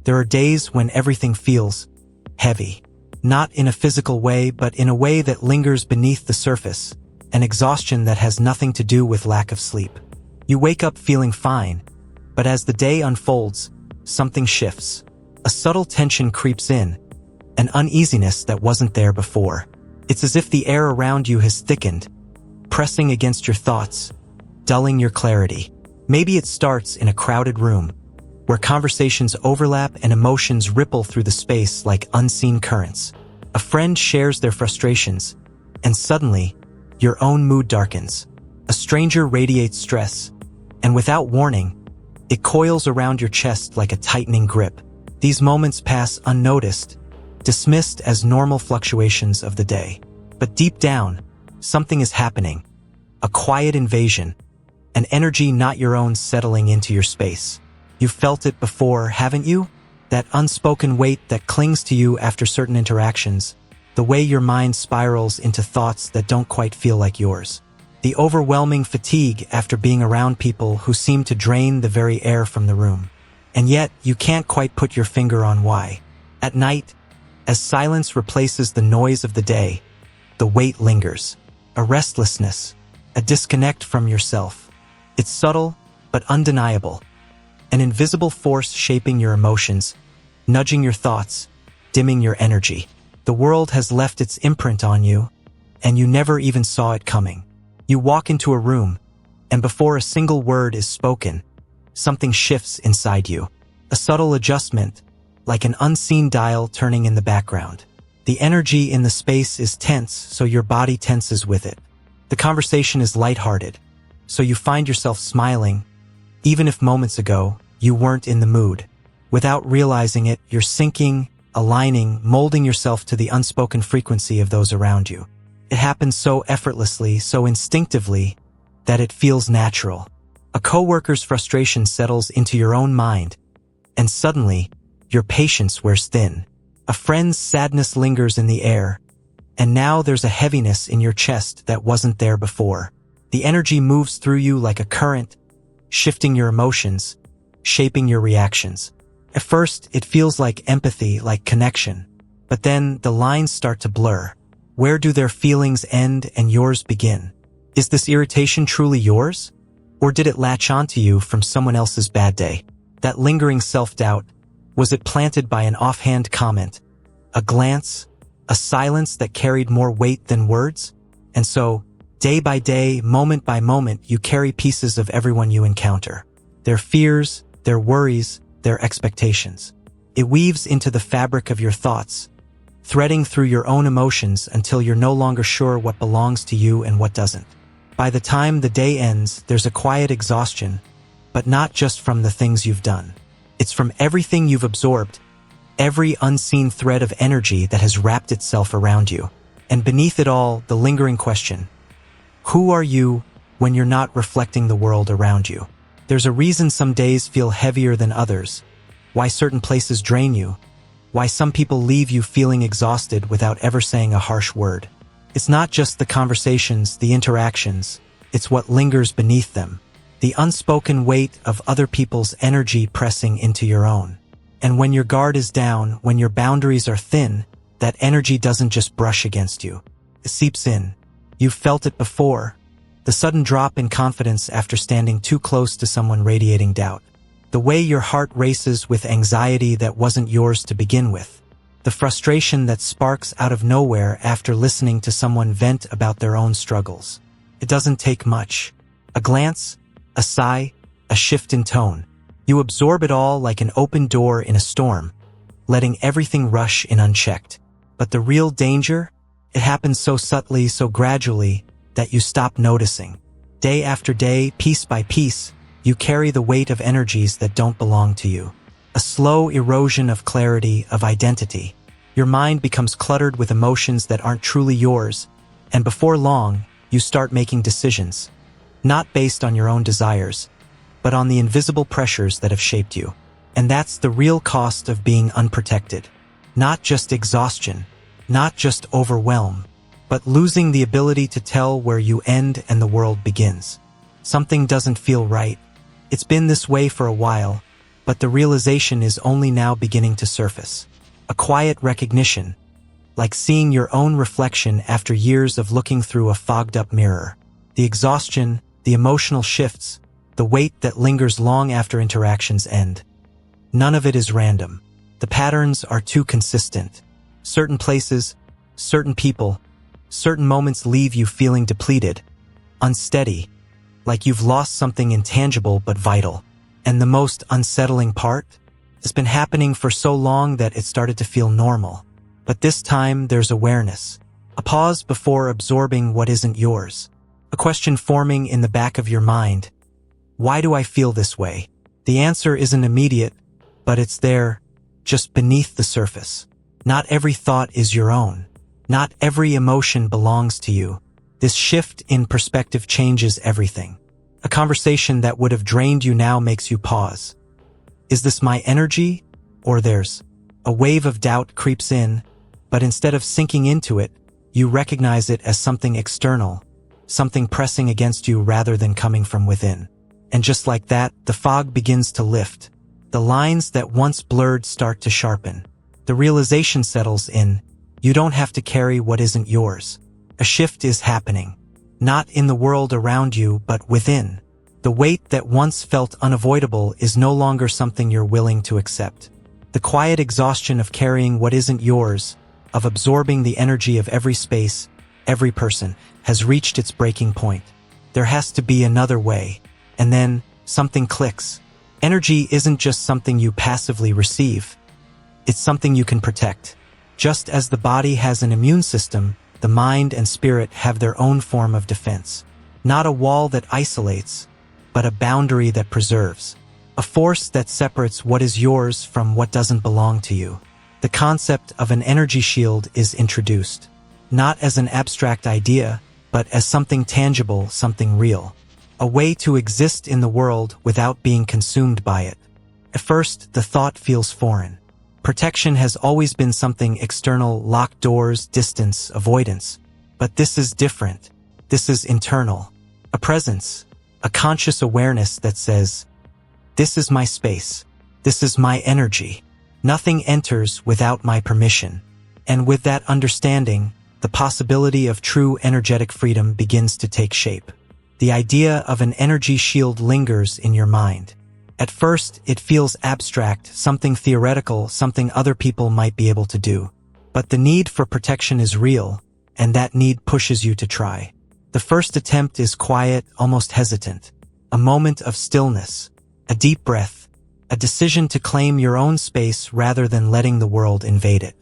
There are days when everything feels heavy. Not in a physical way, but in a way that lingers beneath the surface, an exhaustion that has nothing to do with lack of sleep. You wake up feeling fine, but as the day unfolds, something shifts. A subtle tension creeps in, an uneasiness that wasn't there before. It's as if the air around you has thickened, pressing against your thoughts, dulling your clarity. Maybe it starts in a crowded room, where conversations overlap and emotions ripple through the space like unseen currents. A friend shares their frustrations, and suddenly, your own mood darkens. A stranger radiates stress, and without warning, it coils around your chest like a tightening grip. These moments pass unnoticed, dismissed as normal fluctuations of the day. But deep down, something is happening. A quiet invasion, an energy not your own settling into your space. You've felt it before, haven't you? That unspoken weight that clings to you after certain interactions, the way your mind spirals into thoughts that don't quite feel like yours. The overwhelming fatigue after being around people who seem to drain the very air from the room. And yet, you can't quite put your finger on why. At night, as silence replaces the noise of the day, the weight lingers. A restlessness, a disconnect from yourself. It's subtle, but undeniable. An invisible force shaping your emotions, nudging your thoughts, dimming your energy. The world has left its imprint on you, and you never even saw it coming. You walk into a room, and before a single word is spoken, something shifts inside you. A subtle adjustment, like an unseen dial turning in the background. The energy in the space is tense, so your body tenses with it. The conversation is lighthearted, so you find yourself smiling, even if moments ago you weren't in the mood. Without realizing it, you're syncing, aligning, molding yourself to the unspoken frequency of those around you. It happens so effortlessly, so instinctively, that it feels natural. A coworker's frustration settles into your own mind, and suddenly, your patience wears thin. A friend's sadness lingers in the air, and now there's a heaviness in your chest that wasn't there before. The energy moves through you like a current, shifting your emotions, shaping your reactions. At first, it feels like empathy, like connection. But then, the lines start to blur. Where do their feelings end and yours begin? Is this irritation truly yours? Or did it latch onto you from someone else's bad day? That lingering self-doubt, was it planted by an offhand comment, a glance, a silence that carried more weight than words? And so, day by day, moment by moment, you carry pieces of everyone you encounter. Their fears, their worries, their expectations. It weaves into the fabric of your thoughts, threading through your own emotions until you're no longer sure what belongs to you and what doesn't. By the time the day ends, there's a quiet exhaustion, but not just from the things you've done. It's from everything you've absorbed, every unseen thread of energy that has wrapped itself around you. And beneath it all, the lingering question: who are you when you're not reflecting the world around you? There's a reason some days feel heavier than others, why certain places drain you, why some people leave you feeling exhausted without ever saying a harsh word. It's not just the conversations, the interactions, it's what lingers beneath them. The unspoken weight of other people's energy pressing into your own. And when your guard is down, when your boundaries are thin, that energy doesn't just brush against you. It seeps in. You've felt it before. The sudden drop in confidence after standing too close to someone radiating doubt. The way your heart races with anxiety that wasn't yours to begin with. The frustration that sparks out of nowhere after listening to someone vent about their own struggles. It doesn't take much. A glance, a sigh, a shift in tone. You absorb it all like an open door in a storm, letting everything rush in unchecked. But the real danger? It happens so subtly, so gradually, that you stop noticing. Day after day, piece by piece, you carry the weight of energies that don't belong to you. A slow erosion of clarity, of identity. Your mind becomes cluttered with emotions that aren't truly yours, and before long, you start making decisions. Not based on your own desires, but on the invisible pressures that have shaped you. And that's the real cost of being unprotected. Not just exhaustion, not just overwhelm, but losing the ability to tell where you end and the world begins. Something doesn't feel right. It's been this way for a while, but the realization is only now beginning to surface. A quiet recognition, like seeing your own reflection after years of looking through a fogged-up mirror. The exhaustion, the emotional shifts, the weight that lingers long after interactions end. None of it is random. The patterns are too consistent. Certain places, certain people, certain moments leave you feeling depleted, unsteady, like you've lost something intangible but vital. And the most unsettling part? It's been happening for so long that it started to feel normal. But this time there's awareness. A pause before absorbing what isn't yours. A question forming in the back of your mind. Why do I feel this way? The answer isn't immediate, but it's there, just beneath the surface. Not every thought is your own. Not every emotion belongs to you. This shift in perspective changes everything. A conversation that would have drained you now makes you pause. Is this my energy, or theirs? A wave of doubt creeps in, but instead of sinking into it, you recognize it as something external, something pressing against you rather than coming from within. And just like that, the fog begins to lift. The lines that once blurred start to sharpen. The realization settles in. You don't have to carry what isn't yours. A shift is happening. Not in the world around you, but within. The weight that once felt unavoidable is no longer something you're willing to accept. The quiet exhaustion of carrying what isn't yours, of absorbing the energy of every space, every person, has reached its breaking point. There has to be another way. And then, something clicks. Energy isn't just something you passively receive. It's something you can protect. Just as the body has an immune system, the mind and spirit have their own form of defense. Not a wall that isolates, but a boundary that preserves. A force that separates what is yours from what doesn't belong to you. The concept of an energy shield is introduced. Not as an abstract idea, but as something tangible, something real. A way to exist in the world without being consumed by it. At first, the thought feels foreign. Protection has always been something external, locked doors, distance, avoidance. But this is different. This is internal. A presence, a conscious awareness that says, this is my space. This is my energy. Nothing enters without my permission. And with that understanding, the possibility of true energetic freedom begins to take shape. The idea of an energy shield lingers in your mind. At first, it feels abstract, something theoretical, something other people might be able to do. But the need for protection is real, and that need pushes you to try. The first attempt is quiet, almost hesitant. A moment of stillness, a deep breath, a decision to claim your own space rather than letting the world invade it.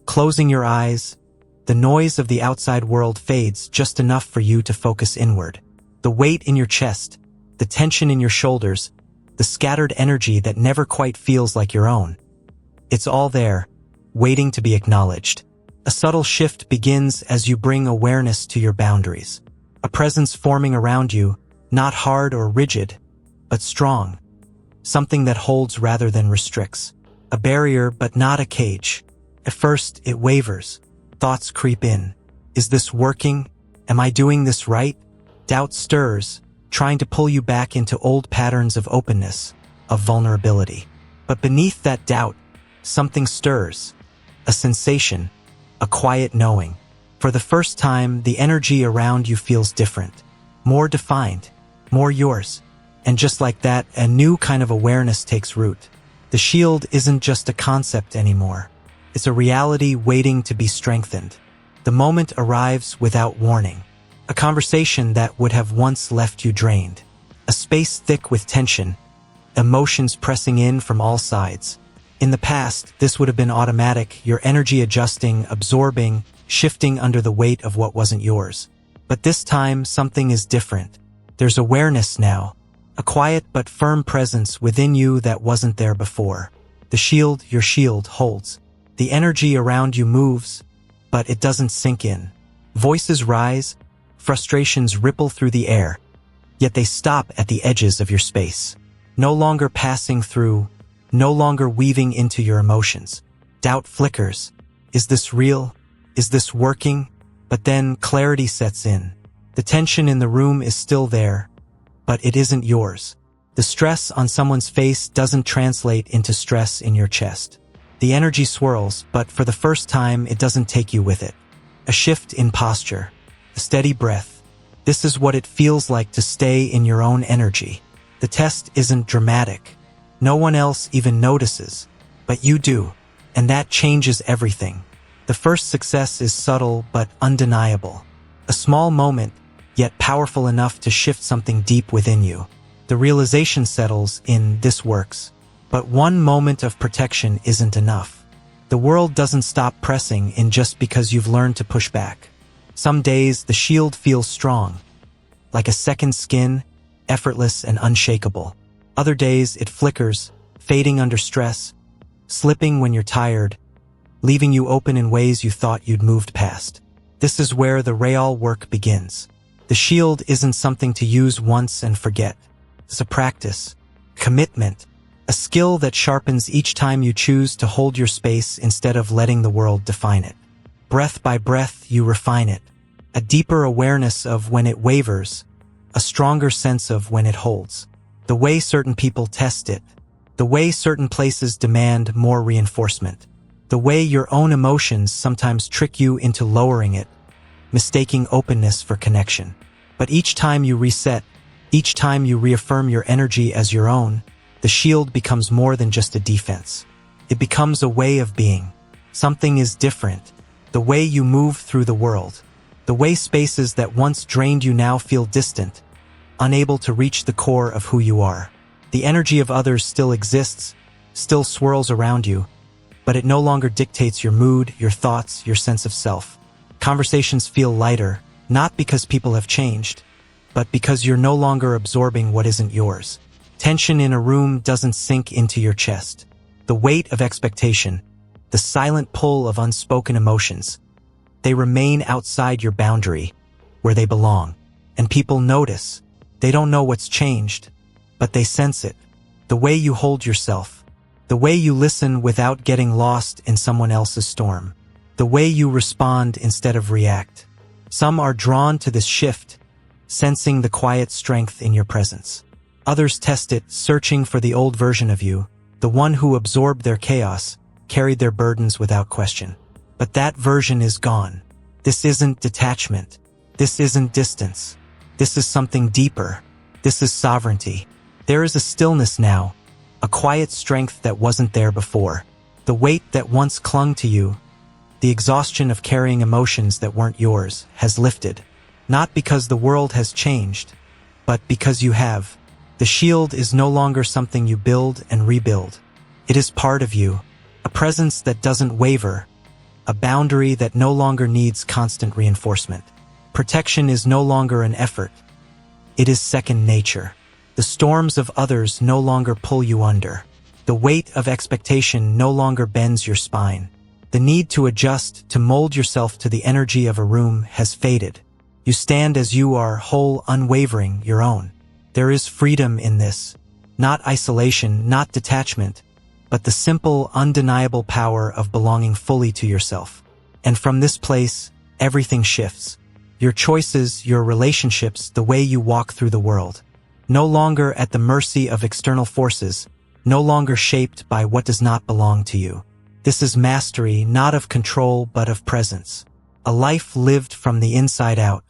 Closing your eyes, the noise of the outside world fades just enough for you to focus inward. The weight in your chest, the tension in your shoulders, the scattered energy that never quite feels like your own. It's all there, waiting to be acknowledged. A subtle shift begins as you bring awareness to your boundaries. A presence forming around you, not hard or rigid, but strong. Something that holds rather than restricts. A barrier but not a cage. At first, it wavers. Thoughts creep in. Is this working? Am I doing this right? Doubt stirs, trying to pull you back into old patterns of openness, of vulnerability. But beneath that doubt, something stirs. A sensation, a quiet knowing. For the first time, the energy around you feels different. More defined, more yours. And just like that, a new kind of awareness takes root. The shield isn't just a concept anymore. It's a reality waiting to be strengthened. The moment arrives without warning. A conversation that would have once left you drained. A space thick with tension, emotions pressing in from all sides. In the past, this would have been automatic, your energy adjusting, absorbing, shifting under the weight of what wasn't yours. But this time, something is different. There's awareness now. A quiet but firm presence within you that wasn't there before. The shield, your shield, holds. The energy around you moves, but it doesn't sink in. Voices rise, frustrations ripple through the air, yet they stop at the edges of your space. No longer passing through, no longer weaving into your emotions. Doubt flickers. Is this real? Is this working? But then clarity sets in. The tension in the room is still there, but it isn't yours. The stress on someone's face doesn't translate into stress in your chest. The energy swirls, but for the first time it doesn't take you with it. A shift in posture. A steady breath. This is what it feels like to stay in your own energy. The test isn't dramatic. No one else even notices. But you do. And that changes everything. The first success is subtle but undeniable. A small moment, yet powerful enough to shift something deep within you. The realization settles in, this works. But one moment of protection isn't enough. The world doesn't stop pressing in just because you've learned to push back. Some days the shield feels strong, like a second skin, effortless and unshakable. Other days it flickers, fading under stress, slipping when you're tired, leaving you open in ways you thought you'd moved past. This is where the real work begins. The shield isn't something to use once and forget. It's a practice, commitment, a skill that sharpens each time you choose to hold your space instead of letting the world define it. Breath by breath, you refine it. A deeper awareness of when it wavers, a stronger sense of when it holds. The way certain people test it, the way certain places demand more reinforcement, the way your own emotions sometimes trick you into lowering it, mistaking openness for connection. But each time you reset, each time you reaffirm your energy as your own, the shield becomes more than just a defense. It becomes a way of being. Something is different. The way you move through the world. The way spaces that once drained you now feel distant, unable to reach the core of who you are. The energy of others still exists, still swirls around you, but it no longer dictates your mood, your thoughts, your sense of self. Conversations feel lighter, not because people have changed, but because you're no longer absorbing what isn't yours. Tension in a room doesn't sink into your chest. The weight of expectation, the silent pull of unspoken emotions, they remain outside your boundary, where they belong. And people notice. They don't know what's changed, but they sense it. The way you hold yourself, the way you listen without getting lost in someone else's storm, the way you respond instead of react. Some are drawn to this shift, sensing the quiet strength in your presence. Others test it, searching for the old version of you, the one who absorbed their chaos, carried their burdens without question. But that version is gone. This isn't detachment. This isn't distance. This is something deeper. This is sovereignty. There is a stillness now, a quiet strength that wasn't there before. The weight that once clung to you, the exhaustion of carrying emotions that weren't yours, has lifted. Not because the world has changed, but because you have. The shield is no longer something you build and rebuild. It is part of you, a presence that doesn't waver, a boundary that no longer needs constant reinforcement. Protection is no longer an effort. It is second nature. The storms of others no longer pull you under. The weight of expectation no longer bends your spine. The need to adjust, to mold yourself to the energy of a room has faded. You stand as you are, whole, unwavering, your own. There is freedom in this. Not isolation, not detachment, but the simple, undeniable power of belonging fully to yourself. And from this place, everything shifts. Your choices, your relationships, the way you walk through the world. No longer at the mercy of external forces, no longer shaped by what does not belong to you. This is mastery, not of control, but of presence. A life lived from the inside out.